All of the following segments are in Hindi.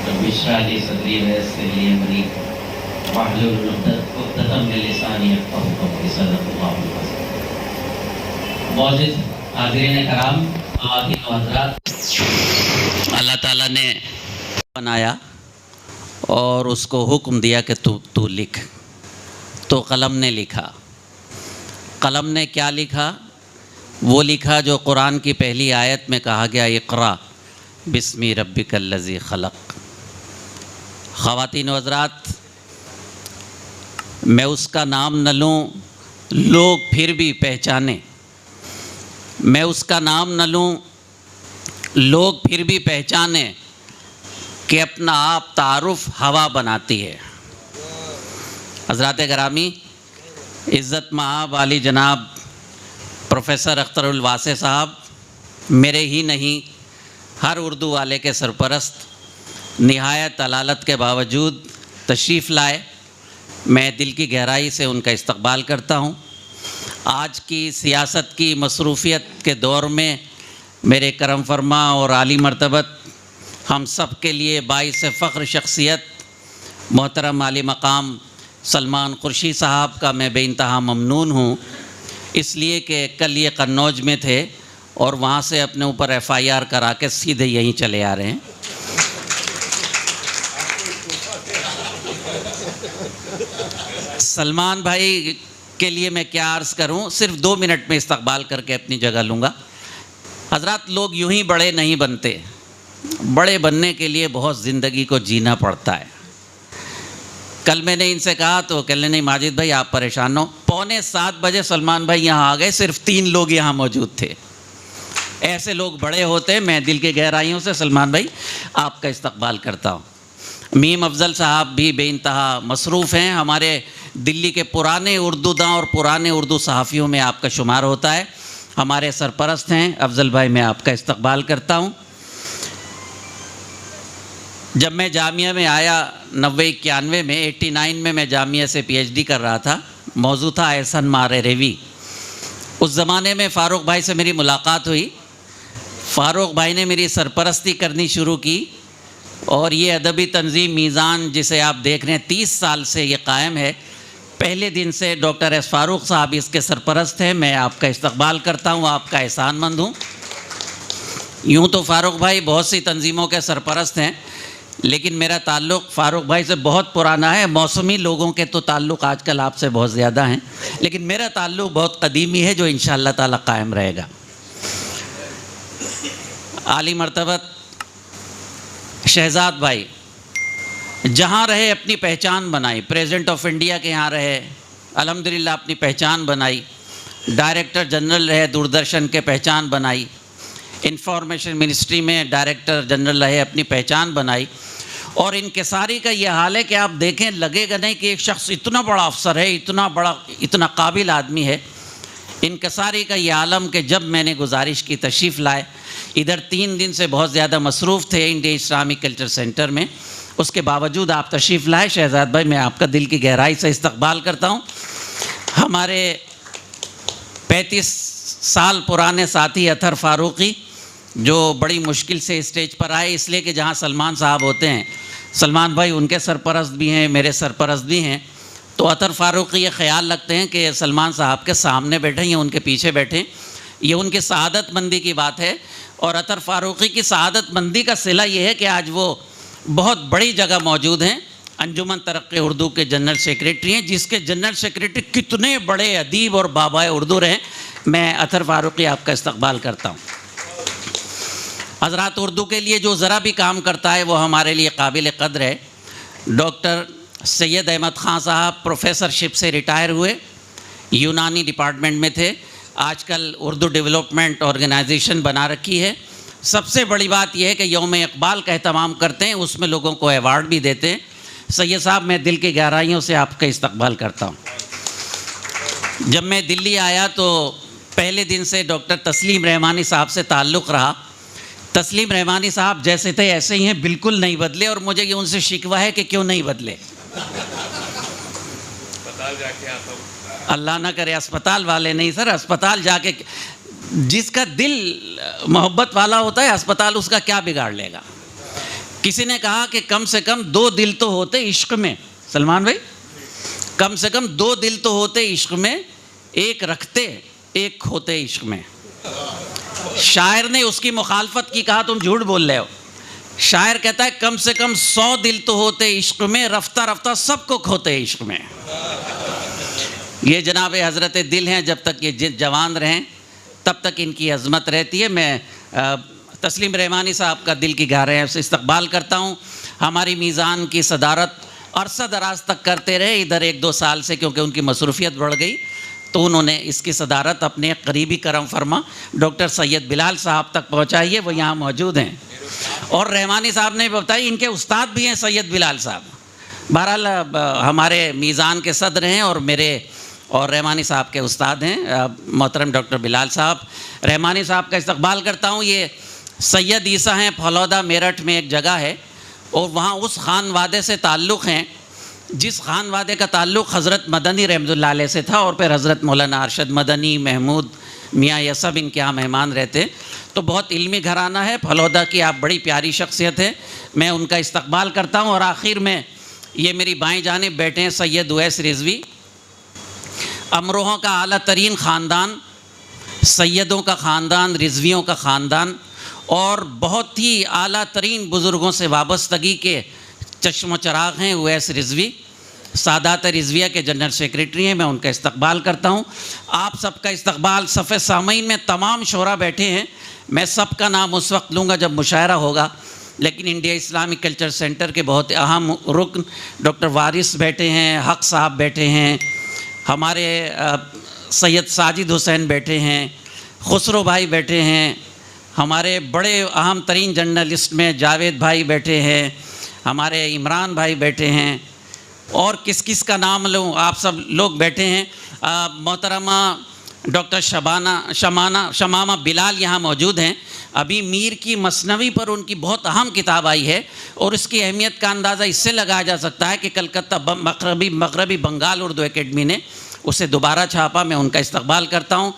रब्बिश्रह ली सदरी वयस्सिर ली अमरी वाहलुल उक़दतम मिन लिसानी यफ़क़हू क़ौली। सदक़ल्लाहुल अज़ीम। मौजूद हाज़िरीन कराम, ख़वातीन व हज़रात, अल्लाह ताला ने बनाया और उसको हुक्म दिया कि तू लिख। तो कलम ने लिखा। कलम ने क्या लिखा? वो लिखा जो कुरान की पहली आयत में कहा गया, इक़रा बिस्मी रब्बिकल्लज़ी खलक़। ख़वातीन व हज़रात, मैं उसका नाम न लूँ लोग फिर भी पहचाने, मैं उसका नाम न लूँ लोग फिर भी पहचाने कि अपना आप तारुफ़ हवा बनाती है। हज़रात गिरामी, इज़्ज़त महाब वाली जनाब प्रोफ़ेसर अख्तरुल वासे साहब मेरे ही नहीं हर उर्दू वाले के सरपरस्त निहायत अलालत के बावजूद तशरीफ़ लाए। मैं दिल की गहराई से उनका इस्तक़बाल करता हूँ। आज की सियासत की मसरूफ़ियत के दौर में मेरे करम फरमा और आली मर्तबत हम सब के लिए बाइस फ़ख्र शख्सियत मोहतरम आली मकाम सलमान कुरशी साहब का मैं बेइंतहा ममनून हूँ, इसलिए कि कल ये कन्नौज में थे और वहाँ से अपने ऊपर FIR करा के सीधे यहीं चले आ रहे हैं। सलमान भाई के लिए मैं क्या अर्ज़ करूँ, सिर्फ 2 मिनट में इस्तक़बाल करके अपनी जगह लूँगा। हज़रात, लोग यूँ ही बड़े नहीं बनते, बड़े बनने के लिए बहुत ज़िंदगी को जीना पड़ता है। कल मैंने इनसे कहा तो कहने नहीं माजिद भाई आप परेशान हो। 6:45 बजे सलमान भाई यहाँ आ गए, सिर्फ 3 लोग यहाँ मौजूद थे। ऐसे लोग बड़े होते। मैं दिल की गहराइयों से सलमान भाई आपका इस्तक़बाल करता हूँ। मीम अफ़ज़ल साहब भी बेइंतहा मसरूफ़ हैं। हमारे दिल्ली के पुराने उर्दूदां और पुराने उर्दू सहाफ़ियों में आपका शुमार होता है। हमारे सरपरस्त हैं अफ़ज़ल भाई, मैं आपका इस्तक़बाल करता हूँ। जब मैं जामिया में आया 90-91 में 89 में मैं जामिया से PhD कर रहा था। मौजू था एहसन मारे रेवी। उस ज़माने में फ़ारूक भाई से मेरी मुलाकात हुई। फ़ारूक भाई ने मेरी सरपरस्ती करनी शुरू की और ये अदबी तंज़ीम मीज़ान जिसे आप देख रहे हैं 30 साल से ये कायम है। पहले दिन से डॉक्टर एस फ़ारूक साहब इसके सरपरस्त हैं। मैं आपका इस्तक़बाल करता हूँ, आपका एहसानमंद हूँ। यूँ तो फ़ारूक भाई बहुत सी तंज़ीमों के सरपरस्त हैं, लेकिन मेरा ताल्लुक़ फ़ारूक भाई से बहुत पुराना है। मौसमी लोगों के तो ताल्लुक़ आजकल आपसे बहुत ज़्यादा हैं, लेकिन मेरा ताल्लुक़ बहुत क़दीमी है जो इंशाअल्लाह ताला कायम रहेगा। आली मर्तबत शहज़ाद भाई जहाँ रहे अपनी पहचान बनाई। प्रेसिडेंट ऑफ इंडिया के यहाँ रहे, अल्हम्दुलिल्लाह अपनी पहचान बनाई। डायरेक्टर जनरल रहे, दूरदर्शन के पहचान बनाई। इंफॉर्मेशन मिनिस्ट्री में डायरेक्टर जनरल रहे, अपनी पहचान बनाई। और इनकिसारी का ये हाल है कि आप देखें लगेगा नहीं कि एक शख्स इतना बड़ा अफसर है, इतना काबिल आदमी है। इनकिसारी का ये आलम कि जब मैंने गुजारिश की तशरीफ़ लाए, इधर 3 दिन से बहुत ज़्यादा मसरूफ़ थे इंडिया इस्लामिक कल्चर सेंटर में, उसके बावजूद आप तशरीफ़ लाए। शहज़ाद भाई, मैं आपका दिल की गहराई से इस्तक़बाल करता हूँ। हमारे 35 साल पुराने साथी अतर फ़ारूक़ी जो बड़ी मुश्किल से स्टेज पर आए, इसलिए कि जहाँ सलमान साहब होते हैं, सलमान भाई उनके सरपरस्त भी हैं, मेरे सरपरस्त भी हैं, तो अतर फ़ारूक़ी ये ख्याल रखते हैं कि सलमान साहब के सामने बैठें या उनके पीछे बैठें। ये उनकी सआदतमंदी की बात है। और अतर फ़ारूक़ी की सआदतमंदी का सिला ये है कि आज वो बहुत बड़ी जगह मौजूद हैं। अंजुमन तरक्की उर्दू के जनरल सेक्रेटरी हैं, जिसके जनरल सेक्रेटरी कितने बड़े अदीब और बाबाए उर्दू रहे। मैं अतर फ़ारूक़ी आपका इस्तक़बाल करता हूँ। हज़रात, उर्दू के लिए जो ज़रा भी काम करता है वो हमारे लिए काबिल क़द्र है। डॉक्टर सैयद अहमद ख़ान साहब प्रोफ़ेसरशिप से रिटायर हुए, यूनानी डिपार्टमेंट में थे, आजकल उर्दू डेवलपमेंट ऑर्गेनाइजेशन बना रखी है। सबसे बड़ी बात यह है कि यौम इक़बाल का एहतमाम करते हैं, उसमें लोगों को अवार्ड भी देते हैं। सैयद साहब, मैं दिल की गहराइयों से आपका इस्तक़बाल करता हूँ। जब मैं दिल्ली आया तो पहले दिन से डॉक्टर तस्लीम रहमानी साहब से ताल्लुक़ रहा। तस्लीम रहमानी साहब जैसे थे ऐसे ही हैं, बिल्कुल नहीं बदले। और मुझे ये उनसे शिकवा है कि क्यों नहीं बदले। अस्पताल जाके आता हूँ। अल्लाह ना करे अस्पताल वाले नहीं सर, अस्पताल जाके जिसका दिल मोहब्बत वाला होता है, अस्पताल उसका क्या बिगाड़ लेगा। किसी ने कहा कि कम से कम 2 दिल तो होते इश्क में, सलमान भाई, कम से कम 2 दिल तो होते इश्क में, एक रखते एक खोते इश्क में। शायर ने उसकी मुखालफत की, कहा तुम झूठ बोल रहे हो। शायर कहता है कम से कम 100 दिल तो होते इश्क में, रफ्ता रफ्ता सबको खोते इश्क में। ये जनाब हज़रत दिल हैं, जब तक ये जवान रहें तब तक इनकी अज़मत रहती है। मैं तस्लीम रहमानी साहब का दिल की गहराइयों से इस्तकबाल करता हूँ। हमारी मीज़ान की सदारत अरसा दराज तक करते रहे, इधर 1-2 साल से क्योंकि उनकी मसरूफ़ियत बढ़ गई तो उन्होंने इसकी सदारत अपने करीबी करम फरमा डॉक्टर सैयद बिलाल साहब तक पहुँचाई है, वो यहाँ मौजूद हैं। और रहमानी साहब ने बताई इनके उस्ताद भी हैं सैयद बिलाल साहब। बहरहाल हमारे मीज़ान के सदर हैं और मेरे और रहमानी साहब के उस्ताद हैं मोहतरम डॉक्टर बिलाल साहब। रहमानी साहब का इस्तकबाल करता हूँ। ये सैयद ईसा हैं, फलौदा मेरठ में एक जगह है और वहाँ उस खान वादे से ताल्लुक़ हैं जिस खान वादे का ताल्लुक़ हज़रत मदनी रहमतुल्लाह अलैह से था और फिर हज़रत मौलाना अरशद मदनी, महमूद मियाँ, ये सब इनके यहाँ मेहमान रहते। तो बहुत इल्मी घराना है फलौदा की, आप बड़ी प्यारी शख्सियत है, मैं उनका इस्तकबाल करता हूँ। और आखिर में ये मेरी बाएँ जानिब बैठे हैं सैयद उवैस रिजवी, अमरोहों का आला तरीन ख़ानदान, सैयदों का ख़ानदान, रिजवियों का ख़ानदान और बहुत ही आला तरीन बुज़ुर्गों से वाबस्तगी के चश्म चराग हैं उवैस रिजवी। सादात रिजविया के जनरल सेक्रेटरी हैं, मैं उनका इस्तकबाल करता हूँ। आप सबका इस्तकबाल। सफ़े सामीन में तमाम शोरा बैठे हैं, मैं सबका नाम उस वक्त लूँगा जब मुशायरा होगा, लेकिन इंडिया इस्लामिक कल्चर सेंटर के बहुत अहम रुकन डॉक्टर वारिस बैठे हैं, हक साहब बैठे हैं, हमारे सैयद साजिद हुसैन बैठे हैं, खुसरो भाई बैठे हैं, हमारे बड़े अहम तरीन जर्नलिस्ट में जावेद भाई बैठे हैं, हमारे इमरान भाई बैठे हैं और किस किस का नाम लूँ, आप सब लोग बैठे हैं। मोहतरमा डॉक्टर शमामा बिलाल यहाँ मौजूद हैं। अभी मीर की मसनवी पर उनकी बहुत अहम किताब आई है और इसकी अहमियत का अंदाज़ा इससे लगाया जा सकता है कि कलकत्ता मगरबी बंगाल उर्दू एकेडमी ने उसे दोबारा छापा, मैं उनका इस्तकबाल करता हूँ।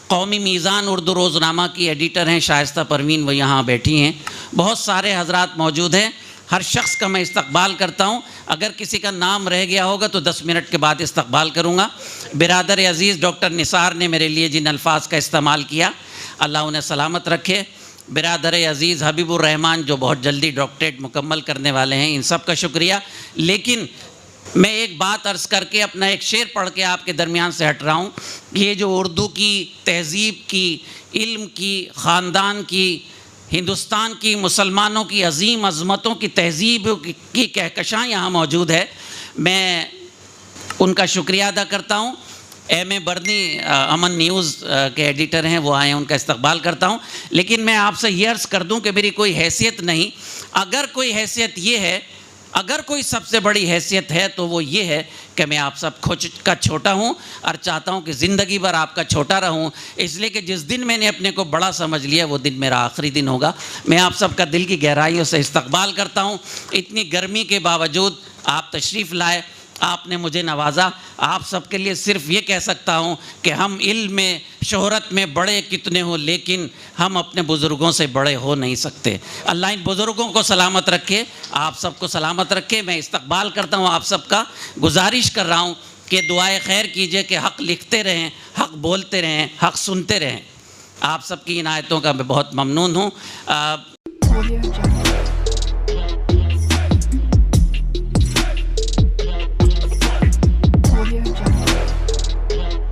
कौमी मीज़ान उर्दू रोज़नामा की एडिटर हैं शाइस्ता परवीन, वो यहाँ बैठी हैं। बहुत सारे हजरात मौजूद हैं, हर शख्स का मैं इस्तकबाल करता हूँ। अगर किसी का नाम रह गया होगा तो 10 मिनट के बाद इस्तकबाल करूँगा। बिरादर अज़ीज़ डॉक्टर निसार ने मेरे लिए जिन अल्फाज का इस्तेमाल किया, अल्लाह उन्हें सलामत रखे। बिरादर अज़ीज़ हबीबुर रहमान जो बहुत जल्दी डॉक्टरेट मुकम्मल करने वाले हैं, इन सब का शुक्रिया। लेकिन मैं एक बात अर्ज़ करके अपना एक शेर पढ़ के आपके दरमियान से हट रहा हूँ। ये जो उर्दू की तहज़ीब की, इल्म की, ख़ानदान की, हिंदुस्तान की मुसलमानों की अज़ीम अज़मतों की तहज़ीब की कहकशां यहाँ मौजूद है, मैं उनका शुक्रिया अदा करता हूँ। M.A. बर्नी अमन न्यूज़ के एडिटर हैं, वो आए हैं, उनका इस्तकबाल करता हूँ। लेकिन मैं आपसे ये अर्ज़ कर दूँ कि मेरी कोई हैसियत नहीं, अगर कोई हैसियत ये है, अगर कोई सबसे बड़ी हैसियत है तो वो ये है कि मैं आप सब का छोटा हूँ और चाहता हूँ कि ज़िंदगी भर आपका छोटा रहूँ, इसलिए कि जिस दिन मैंने अपने को बड़ा समझ लिया वो दिन मेरा आखिरी दिन होगा। मैं आप सबका दिल की गहराइयों से इस्तकबाल करता हूँ। इतनी गर्मी के बावजूद आप तशरीफ़ लाए, आपने मुझे नवाजा। आप सबके लिए सिर्फ ये कह सकता हूँ कि हम इल्म में, शोहरत में बड़े कितने हो, लेकिन हम अपने बुज़ुर्गों से बड़े हो नहीं सकते। अल्लाह इन बुज़ुर्गों को सलामत रखे, आप सबको सलामत रखे। मैं इस्तकबाल करता हूँ आप सबका, गुजारिश कर रहा हूँ कि दुआए खैर कीजिए कि हक़ लिखते रहें, हक़ बोलते रहें, हक़ सुनते रहें। आप सबकी इनायतों का मैं बहुत ममनून हूँ।